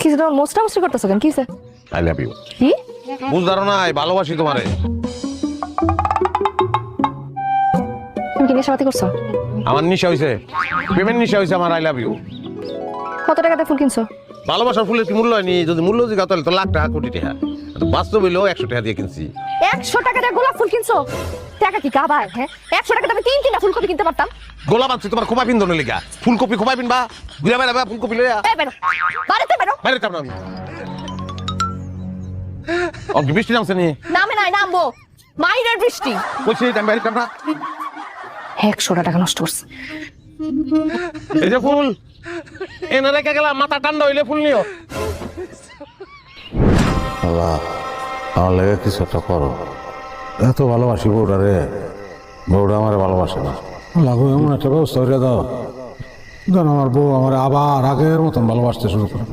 কিছু তোমার মোস্টা মুস্টি করতেছো কেন? কিসে? I love you. কি বুঝদারো না, ভালোবাসি তোমারে। তুমি কি নেশাপাতি করছো? আমার নিশা হইছে, পেমেন্ট নিশা হইছে আমার। I love you. কত টাকাতে ফুল কিনছো? ভালোবাসার ফুলের কি মূল্য হয়নি? যদি মূল্য জিগা তাহলে তো লাখ টাকা, কোটি টাকা। বাস্তব হইলেও 100 টাকা দিয়ে কিনছি। 100 টাকা দিয়ে গোলাপ ফুল কিনছো? টাকা কি কাবার? হ্যাঁ, 100 টাকা আমি 3 ফুলকপি কিনতে পারতাম। গোলাপ আনছি তোমার খোপা পিন্দনের লিগা। ফুলকপি খোপা পিনবা, ঘুরে বেড়াবা ফুলকপি লইয়া। এই বেরো, বাড়িতে বেরো। বাইরে যাবো না আমি। ও কি বৃষ্টি নামছে নি? নামে নাই, নামবো। মাইরের বৃষ্টি। কইছি আমি বাইরে যাবো না। 100 টাকা নষ্ট করছে। এই যে ফুল এনে রেখে গেলাম, মাথা ঠান্ডা হইলে ফুল নিও। আল্লাহ, আমার লেগে কিছু একটা করো। এত ভালোবাসি বউটা রে, বউটা আমার ভালোবাসে না। লাগো এমন একটা ব্যবস্থা করে দাও যেন আমার বউ আমার আবার আগের মতন ভালোবাসতে শুরু করে।